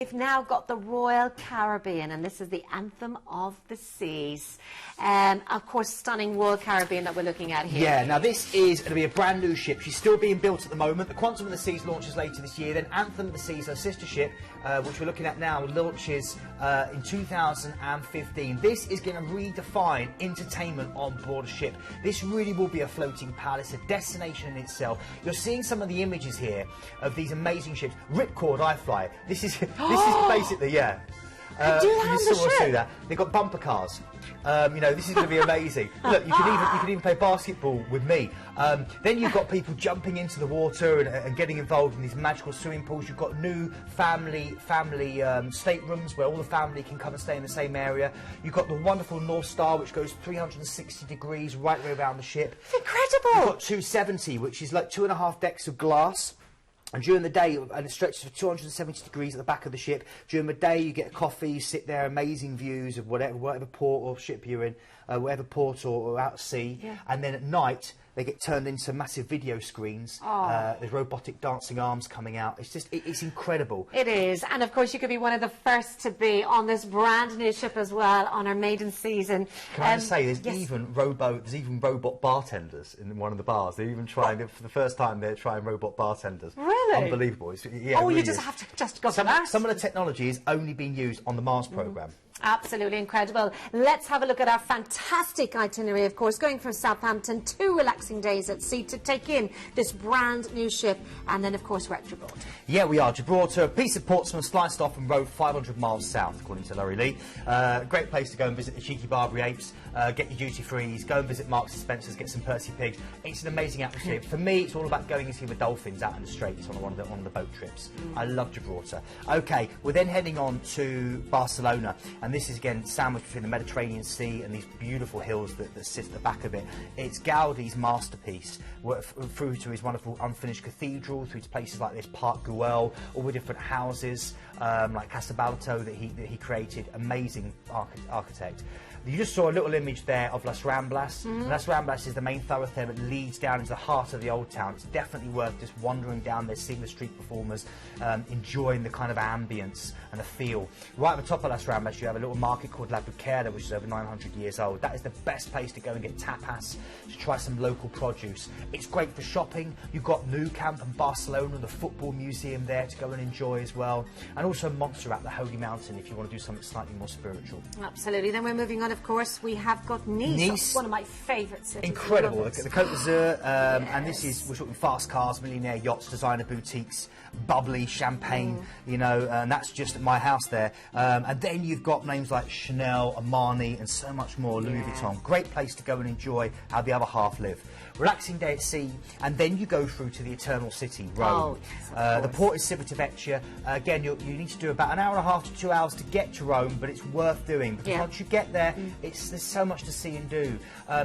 We've now got the Royal Caribbean, and this is the Anthem of the Seas. Of course, stunning Royal Caribbean that we're looking at here. Yeah, now this is going to be a brand new ship. She's still being built at the moment. The Quantum of the Seas launches later this year. Then Anthem of the Seas, her sister ship, which we're looking at now, launches in 2015. This is going to redefine entertainment on board a ship. This really will be a floating palace, a destination in itself. You're seeing some of the images here of these amazing ships. Ripcord I Fly. This is basically, yeah. You see that. They've got bumper cars. You know, this is going to be amazing. Look, you can even play basketball with me. Then you've got people jumping into the water and getting involved in these magical swimming pools. You've got new family staterooms where all the family can come and stay in the same area. You've got the wonderful North Star, which goes 360 degrees right the way around the ship. It's incredible. You've got 270, which is like 2.5 decks of glass. And during the day, and it stretches for 270 degrees at the back of the ship. During the day, you get a coffee, you sit there, amazing views of whatever port or ship you're in, whatever port or out at sea. Yeah. And then at night, they get turned into massive video screens. There's robotic dancing arms coming out. It's just, it's incredible. It is. And of course, you could be one of the first to be on this brand new ship as well on our maiden season. Can I just say, there's even robot bartenders in one of the bars. They're even trying, for the first time, they're trying robot bartenders. Really? Unbelievable. Yeah, you just have to go for that. Some of the technology is only being used on the Mars programme. Absolutely incredible. Let's have a look at our fantastic itinerary, of course, going from Southampton, 2 relaxing days at sea to take in this brand new ship, and then, of course, we're at Gibraltar. Yeah, we are. Gibraltar, a piece of Portsmouth sliced off and rowed 500 miles south, according to Laurie Lee. Great place to go and visit the cheeky Barbary apes, get your duty-frees, go and visit Marks and Spencer's, get some Percy pigs. It's an amazing atmosphere. For me, it's all about going and seeing the dolphins out in the Straits on one of the boat trips. I love Gibraltar. OK, we're then heading on to Barcelona. And this is, again, sandwiched between the Mediterranean Sea and these beautiful hills that sit at the back of it. It's Gaudi's masterpiece, through to his wonderful unfinished cathedral, through to places like this Park Güell, all the different houses, like Casabalto that he created. Amazing architect. You just saw a little image there of Las Ramblas. Las Ramblas is the main thoroughfare that leads down into the heart of the old town. It's definitely worth just wandering down there, seeing the street performers, enjoying the kind of ambience and the feel. Right at the top of Las Ramblas, you have a little market called La Buquera, which is over 900 years old. That is the best place to go and get tapas, to try some local produce. It's great for shopping. You've got Nou Camp and Barcelona, the football museum there to go and enjoy as well. And also Montserrat, the Holy Mountain, if you want to do something slightly more spiritual. Absolutely. Then we're moving on. Of course, we have got Nice, one of my favourite cities. Incredible. The Côte d'Azur, and this is, we're talking fast cars, millionaire yachts, designer boutiques, bubbly champagne, you know, and that's just at my house there. And then you've got names like Chanel, Armani, and so much more, Louis Vuitton. Great place to go and enjoy how the other half live. Relaxing day at sea, and then you go through to the Eternal City, Rome. The port is Civitavecchia. Again, you need to do about 1.5 to 2 hours to get to Rome, but it's worth doing, because once you get there, there's so much to see and do.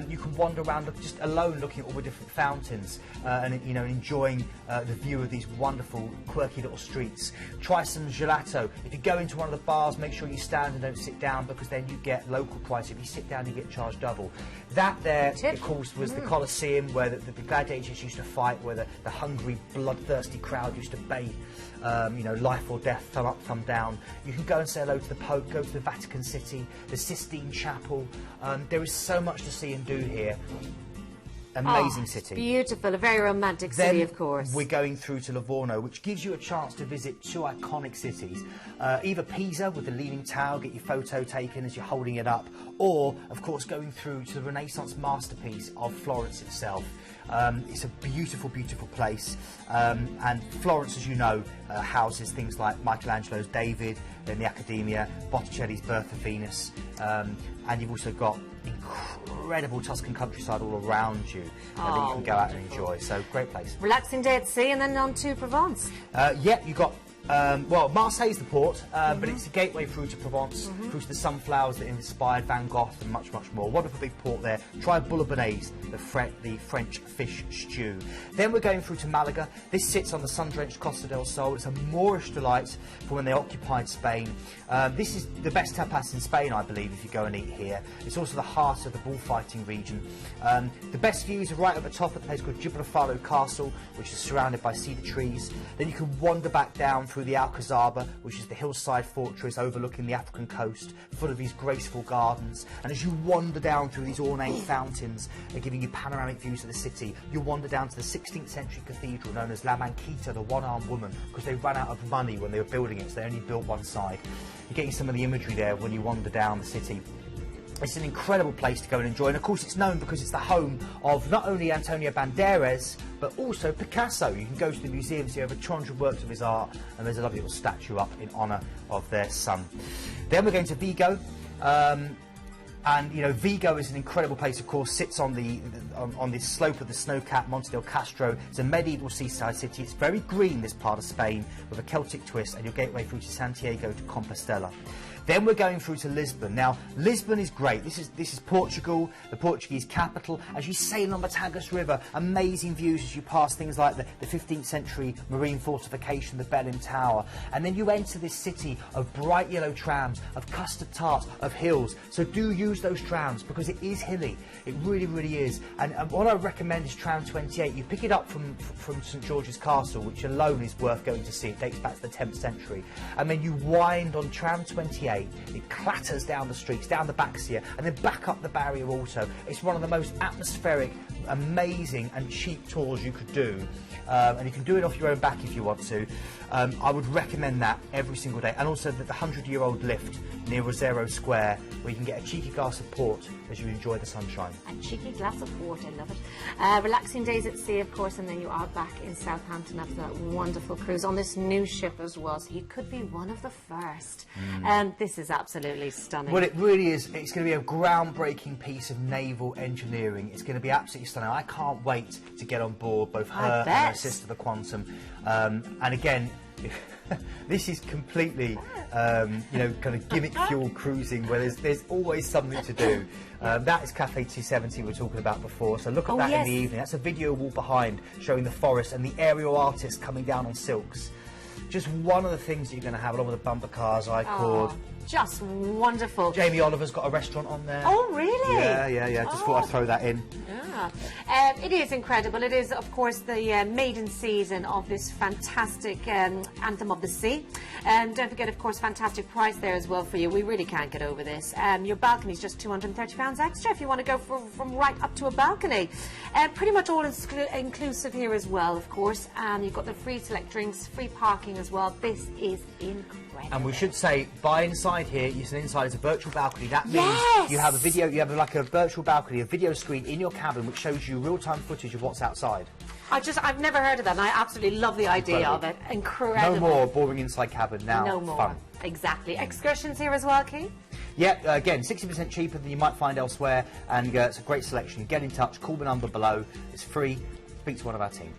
You can wander around just alone, looking at all the different fountains, and you know, enjoying the view of these wonderful, quirky little streets. Try some gelato. If you go into one of the bars, make sure you stand and don't sit down, because then you get local price. If you sit down, you get charged double. That there, of course, was the Colosseum, where the gladiators used to fight, where the hungry, bloodthirsty crowd used to bathe, you know, life or death, thumb up, thumb down. You can go and say hello to the Pope, go to the Vatican City, the Sistine Chapel. There is so much to see and do here. Amazing city. Beautiful, a very romantic city, of course. We're going through to Livorno, which gives you a chance to visit 2 iconic cities. Either Pisa with the Leaning Tower, get your photo taken as you're holding it up, or, of course, going through to the Renaissance masterpiece of Florence itself. It's a beautiful, beautiful place. And Florence, as you know, houses things like Michelangelo's David, then the Accademia, Botticelli's Birth of Venus, and you've also got incredible Tuscan countryside all around you that you can go out and enjoy. So, great place. Relaxing day at sea, and then on to Provence. Yeah, you've got well, Marseille's the port, but it's a gateway through to Provence, through to the sunflowers that inspired Van Gogh and much, much more. Wonderful big port there. Try bouillabaisse, the French fish stew. Then we're going through to Malaga. This sits on the sun-drenched Costa del Sol. It's a Moorish delight for when they occupied Spain. This is the best tapas in Spain, I believe, if you go and eat here. It's also the heart of the bullfighting region. The best views are right at the top at the place called Gibraltar Castle, which is surrounded by cedar trees. Then you can wander back down through through the Alcazaba, which is the hillside fortress overlooking the African coast, full of these graceful gardens. And as you wander down through these ornate fountains, they're giving you panoramic views of the city, you wander down to the 16th century cathedral known as La Manquita, the one-armed woman, because they ran out of money when they were building it, so they only built one side. You're getting some of the imagery there when you wander down the city. It's an incredible place to go and enjoy, and of course it's known because it's the home of not only Antonio Banderas but also Picasso. You can go to the museum, see over 200 works of his art, and there's a lovely little statue up in honour of their son. Then we're going to Vigo. And you know, Vigo is an incredible place. Of course, sits on the slope of the snow-capped Monte del Castro. It's a medieval seaside city. It's very green, this part of Spain, with a Celtic twist, and your gateway through to Santiago de Compostela. Then we're going through to Lisbon. Now, Lisbon is great. This is Portugal, the Portuguese capital. As you sail on the Tagus River, amazing views as you pass things like the 15th century marine fortification, the Belém Tower. And then you enter this city of bright yellow trams, of custard tarts, of hills. So do use those trams because it is hilly. It really, really is. And what I recommend is tram 28. You pick it up from St George's Castle, which alone is worth going to see. It dates back to the 10th century. And then you wind on tram 28. It clatters down the streets, down the Baxia, and then back up the barrier also. It's one of the most atmospheric, amazing and cheap tours you could do. And you can do it off your own back if you want to. I would recommend that every single day. And also the 100-year-old lift near Rosero Square, where you can get a cheeky glass of port as you enjoy the sunshine. A cheeky glass of port, I love it. Relaxing days at sea, of course, and then you are back in Southampton after that wonderful cruise on this new ship as well. So you could be one of the first. This is absolutely stunning. Well, it really is. It's going to be a groundbreaking piece of naval engineering. It's going to be absolutely stunning. I can't wait to get on board both her and her sister, the Quantum. And again, this is completely, you know, kind of gimmick fuel cruising where there's always something to do. That is Cafe 270 we were talking about before, so look at that in the evening. That's a video wall behind showing the forest and the aerial artists coming down on silks. Just one of the things that you're going to have along with the bumper cars, I called. Just wonderful. Jamie Oliver's got a restaurant on there. Oh, really? Yeah. Just thought I'd throw that in. Yeah. It is incredible. It is, of course, the maiden season of this fantastic Anthem of the Sea. Don't forget, of course, fantastic price there as well for you. We really can't get over this. Your balcony is just £230 extra if you want to go from right up to a balcony. Pretty much all inclusive here as well, of course. You've got the free select drinks, free parking as well. This is incredible. And we should say, by inside here, inside is a virtual balcony. That means you have a video, you have like a virtual balcony, a video screen in your cabin which shows you real-time footage of what's outside. I've never heard of that, and I absolutely love the idea of it. Incredible. No more boring inside cabin now. No more. Fun. Exactly. Excursions here as well, Keith? Yeah, again, 60% cheaper than you might find elsewhere, and it's a great selection. Get in touch, call the number below. It's free. Speak to one of our team.